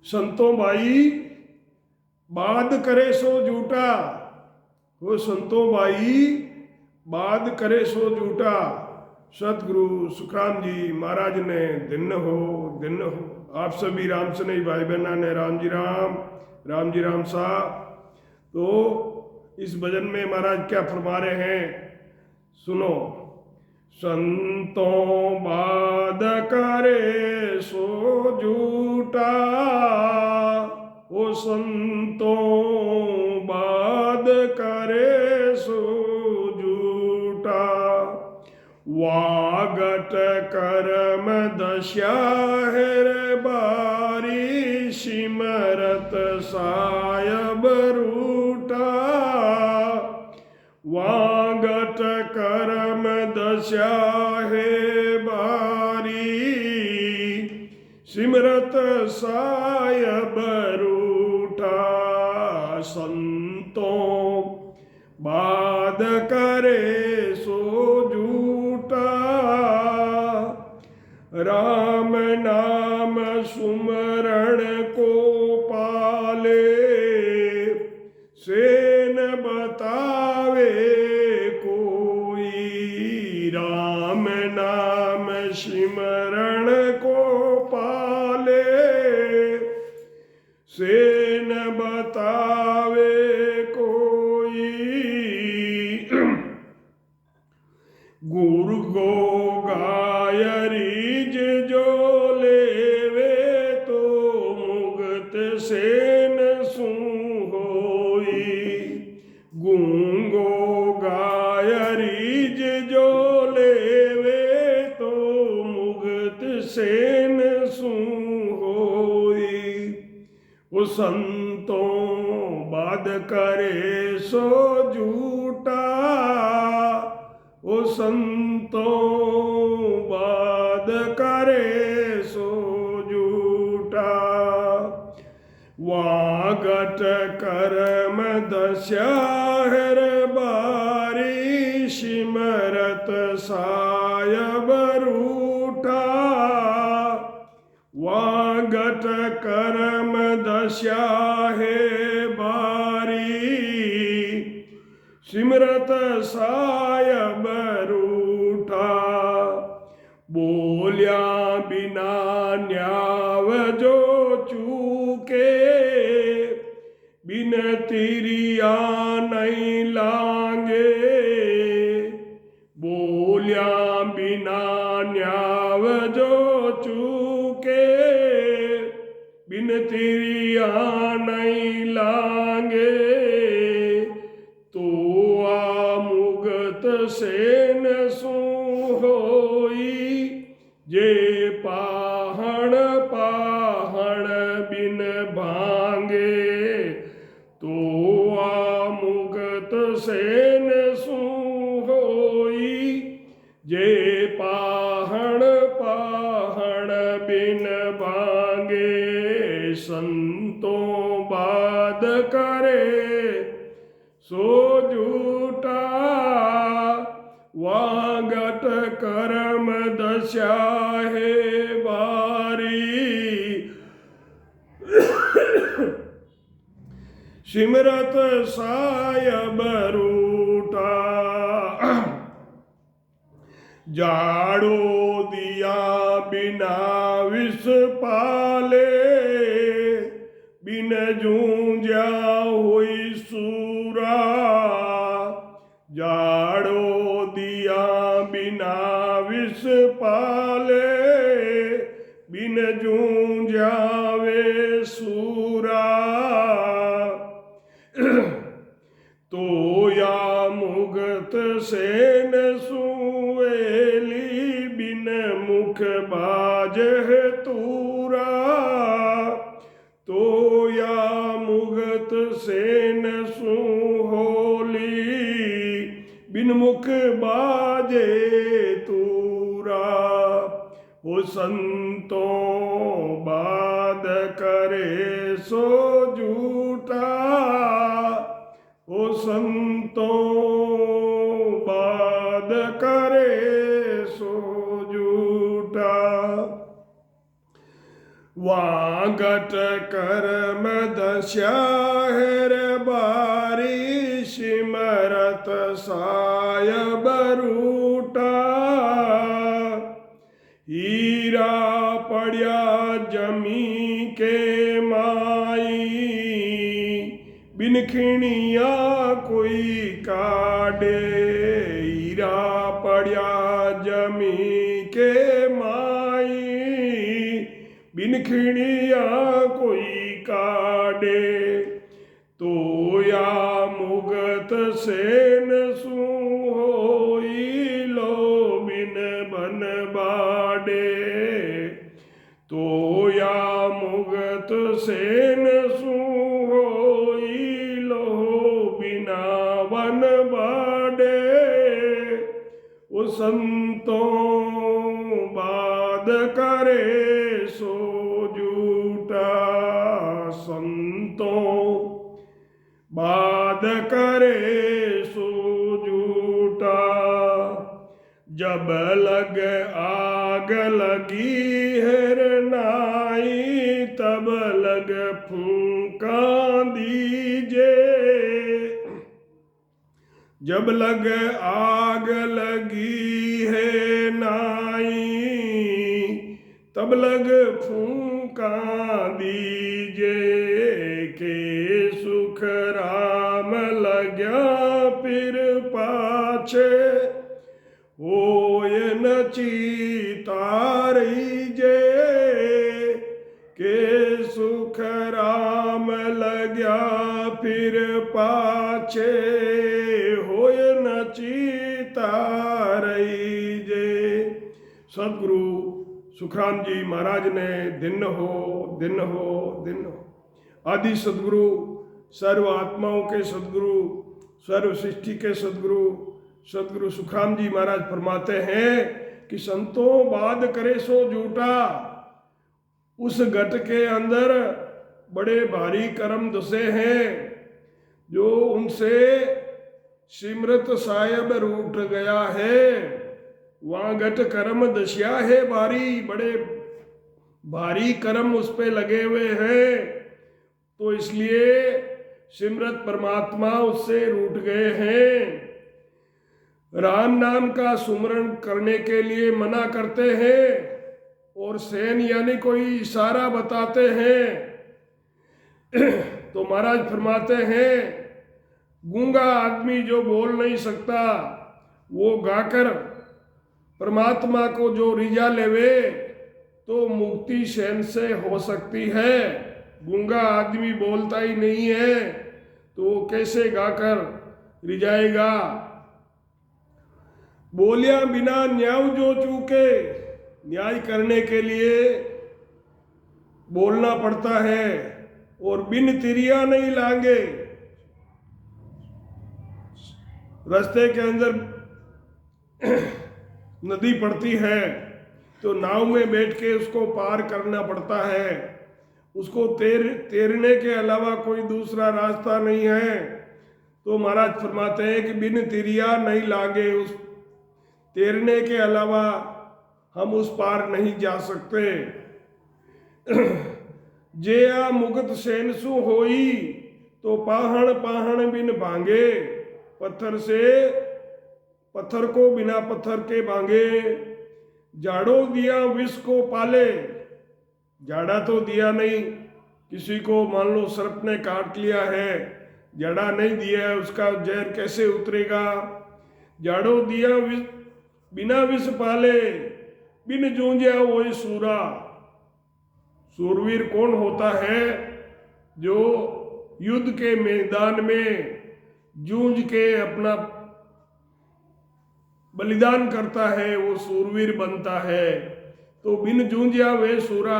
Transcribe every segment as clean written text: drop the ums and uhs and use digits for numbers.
संतों भाई बाद करे सो झूठा। वो संतों भाई बाद करे सो झूठा। सतगुरु सुखराम जी महाराज ने दिन हो। आप सभी राम सनेही भाई बहना ने राम जी राम साहब। तो इस भजन में महाराज क्या फरमा रहे हैं सुनो। संतों बाद करे सो झूठा, ओ संतों बाद करे सो झूठा। वागट कर्म दशा है बारी, सिमरत सायब रूठा। वागट कर्म दशा है बारी, सिमरत सायब रूठा। संतों बाद करे सो झूठा, राम नाम सुमरण को पाले। सेन बतावे कोई, राम नाम सिमरण को पाले। सेन बतावे कोई, गुरु गो गायरीज जो लेवे तो मुगत सेन सू होई। गूंगो गायरीज जो लेवे तो मुगत सेन सू होई। वो संतों बाद करे सो झूठा, ओ संतों बाद करे सो झूठा। वागट कर्म दशा है बारी, सिमरत सायब रूठा। वागट कर्म दशा है बारी, सिमरत सायब रूठा। बोलिया बिना न्याव जो चूके, बिन तिरिया नहीं लांगे। बोलिया बिना न्याव जो चूके, बिन तिरिया नहीं लांगे। तो आ मुगत सेन सू होई, जे पाहण पाहण बिन भांगे। तो आ मुगत सेन सू होई, जे पाहण पाहण बिन भांगे। संतों बाद करे सो झूठा, वागट कर्म दशा है बारी। सिमरत सायब रूठा। जाड़ो दिया बिना विष पाले, बिन जूझा हुई सूरा। जाड़ो दिया बिना विष पाले, बिन जूझा वे सूरा। तो या मुगत सेन सुवेली, बिन मुख बाज है तूरा। तो या मुगत सेन सू होली, बिन मुख बाजे तूरा। वो संतों बाद करे सो झूठा, ओ संतों बाद करे सो झूठा। वांगट कर्म दस्याहर बारी सिमरत सायब रूटा हीरा पड़िया जमी के माई बिनखिणिया कोई काडे हीरा पड़िया जमी के माई बिनखिणिया कोई काडे तो या मुगत सेन सु होई लो बिन बन बाडे तो या मुगत सेन सु होई लो बिना बन बाडे ओ संतों बाद करे सो झूठा संतों बाद करे सो झूठा जब लग आग लगी हिरनाई तब लग फूंका दीजे जब लग आग लगी है नाई तब लग फूंका दीजे के सुख राम लग्या फिर पाछे होय न चितारी जे के सुख राम लग्या फिर पाछे होय न चितारी जे। सदगुरु सुखराम जी महाराज ने दिन हो दिन हो दिन हो आदि सदगुरु सर्व आत्माओं के सदगुरु सर्व सृष्टि के सदगुरु सदगुरु सुखराम जी महाराज फरमाते हैं कि संतों बाद करे सो झूठा उस घट के अंदर बड़े भारी कर्म दसे हैं जो उनसे सिमरत सायब रूठ गया है वहाँ घट कर्म दस्या है भारी बड़े भारी कर्म उस पे लगे हुए हैं तो इसलिए सिमरत परमात्मा उससे रूठ गए हैं। राम नाम का सुमरण करने के लिए मना करते हैं और सेन यानी कोई इशारा बताते हैं तो महाराज फरमाते हैं गूंगा आदमी जो बोल नहीं सकता वो गाकर परमात्मा को जो रिझा लेवे तो मुक्ति सेन से हो सकती है। गूंगा आदमी बोलता ही नहीं है तो कैसे गाकर रिझाएगा। बोलिया बिना न्याय जो चूके न्याय करने के लिए बोलना पड़ता है और बिन तिरिया नहीं लांगे। रास्ते के अंदर नदी पड़ती है तो नाव में बैठ के उसको पार करना पड़ता है उसको तैरने के अलावा कोई दूसरा रास्ता नहीं है। तो महाराज फरमाते हैं कि बिन तिरिया नहीं लागे उस तैरने के अलावा हम उस पार नहीं जा सकते। जेया मुगत सेनसु होई तो पाहण पाहण बिन भांगे पत्थर को बिना पत्थर के भांगे। जाड़ो दिया विष को पाले जाड़ा तो दिया नहीं किसी को मान लो सर्प ने काट लिया है जाड़ा नहीं दिया है उसका जहर कैसे उतरेगा। जाड़ो दिया बिना विष पाले बिन जूझा वही सूरा। सूरवीर कौन होता है जो युद्ध के मैदान में जूझ के अपना बलिदान करता है वो सूरवीर बनता है। तो बिन जूझा वे सूरा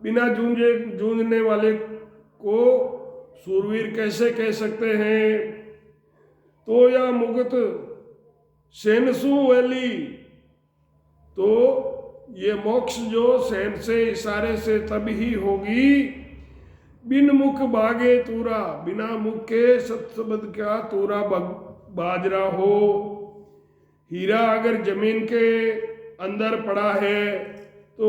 बिना जूझने वाले को सूरवीर कैसे कह सकते हैं। तो या मुगत सेनसु वैली तो ये मोक्ष जो सेन से इशारे से तब ही होगी बिन मुख बागे तूरा बिना मुख के सत्सबद का तूरा बाजरा हो। हीरा अगर जमीन के अंदर पड़ा है तो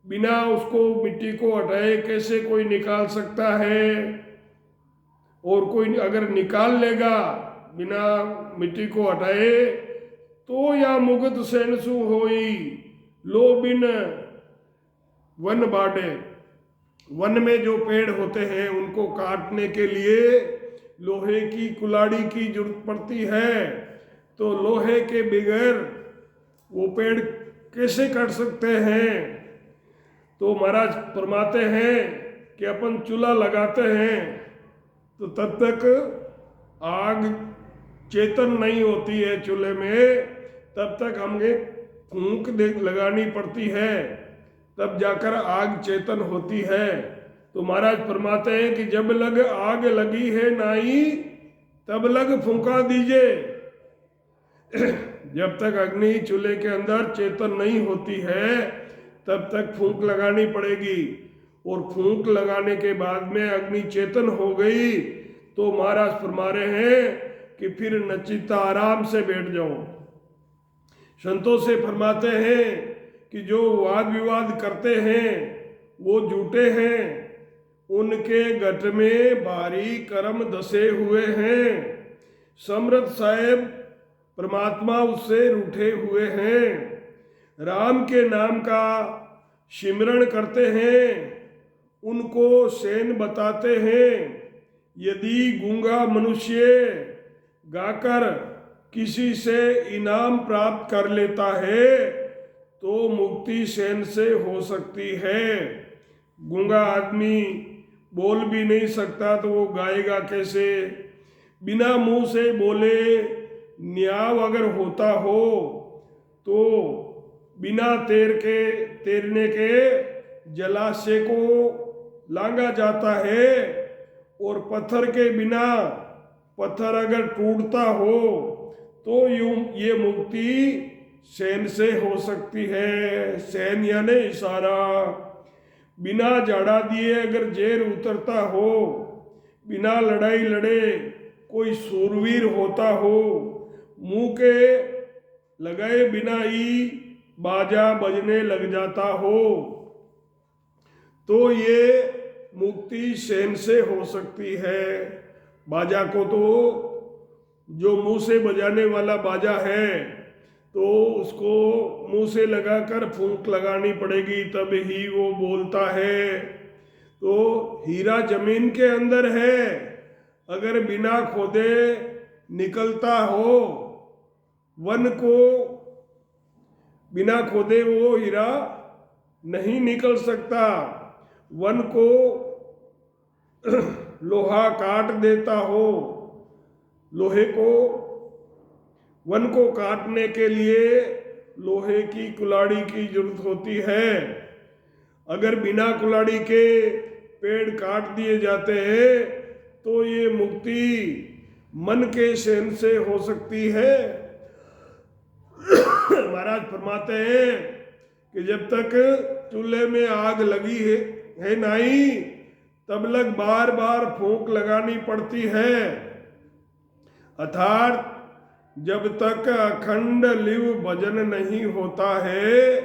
बिना उसको मिट्टी को हटाए कैसे कोई निकाल सकता है? और कोई अगर निकाल लेगा बिना मिट्टी को हटाए तो या मुगत सेनसु होई लो बिन वन बाडे। वन में जो पेड़ होते हैं उनको काटने के लिए लोहे की कुल्हाड़ी की जरूरत पड़ती है, तो लोहे के बगैर वो पेड़ कैसे काट सकते हैं? तो महाराज फरमाते हैं कि अपन चूल्हा लगाते हैं तो तब तक आग चेतन नहीं होती है चूल्हे में, तब तक हमें फूंक लगानी पड़ती है, तब जाकर आग चेतन होती है। तो महाराज फरमाते हैं कि जब लग आग लगी है नाई तब लग फूंका दीजिए। जब तक अग्नि चूल्हे के अंदर चेतन नहीं होती है तब तक फूंक लगानी पड़ेगी, और फूंक लगाने के बाद में अग्नि चेतन हो गई तो महाराज फरमा रहे हैं कि फिर नचिंता आराम से बैठ जाओ। संतों से फरमाते हैं कि जो वाद विवाद करते हैं वो झूठे हैं, उनके गट में भारी कर्म धसे हुए हैं। समर्थ साहेब परमात्मा उससे रूठे हुए हैं। राम के नाम का सिमरण करते हैं, उनको सेन बताते हैं। यदि गूंगा मनुष्य गाकर किसी से इनाम प्राप्त कर लेता है तो मुक्ति सेन से हो सकती है। गूंगा आदमी बोल भी नहीं सकता तो वो गाएगा कैसे? बिना मुंह से बोले न्याव अगर होता हो तो बिना तैरने के जलाशय को लांगा जाता है, और पत्थर के बिना पत्थर अगर टूटता हो तो ये मुक्ति सेन से हो सकती है। सेन यानी इशारा। बिना झाड़ा दिए अगर जेर उतरता हो, बिना लड़ाई लड़े कोई सूरवीर होता हो, मुंह के लगाए बिना ही बाजा बजने लग जाता हो, तो ये मुक्ति सेन से हो सकती है। बाजा को तो जो मुंह से बजाने वाला बाजा है तो उसको मुंह से लगाकर फूंक लगानी पड़ेगी तब ही वो बोलता है। तो हीरा जमीन के अंदर है, अगर बिना खोदे निकलता हो वन को, बिना खोदे वो हीरा नहीं निकल सकता। वन को लोहा काट देता हो, लोहे को, वन को काटने के लिए लोहे की कुल्हाड़ी की जरूरत होती है। अगर बिना कुल्हाड़ी के पेड़ काट दिए जाते हैं तो ये मुक्ति मन के सेन से हो सकती है। महाराज फरमाते हैं कि जब तक चूल्हे में आग लगी है नाई तब लग बार बार फूंक लगानी पड़ती है। अर्थात जब तक अखंड लिव भजन नहीं होता है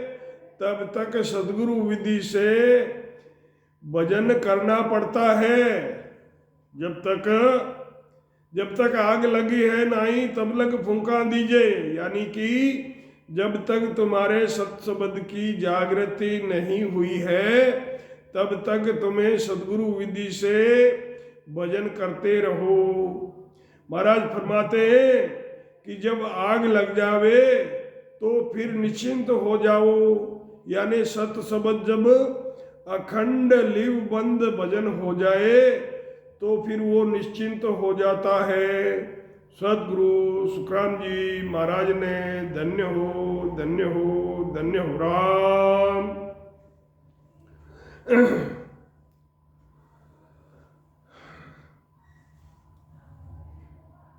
तब तक सदगुरु विधि से भजन करना पड़ता है। जब तक आग लगी है नाई तब लग फूंका दीजिए, यानी कि जब तक तुम्हारे सत्सबद की जागृति नहीं हुई है तब तक तुम्हें सदगुरु विधि से भजन करते रहो। महाराज फरमाते हैं कि जब आग लग जावे तो फिर निश्चिंत हो जाओ, यानी सत्सबद जब अखंड लिव बंद भजन हो जाए तो फिर वो निश्चिंत हो जाता है। सदगुरु सुखराम जी महाराज ने धन्य हो, धन्य हो, धन्य हो राम।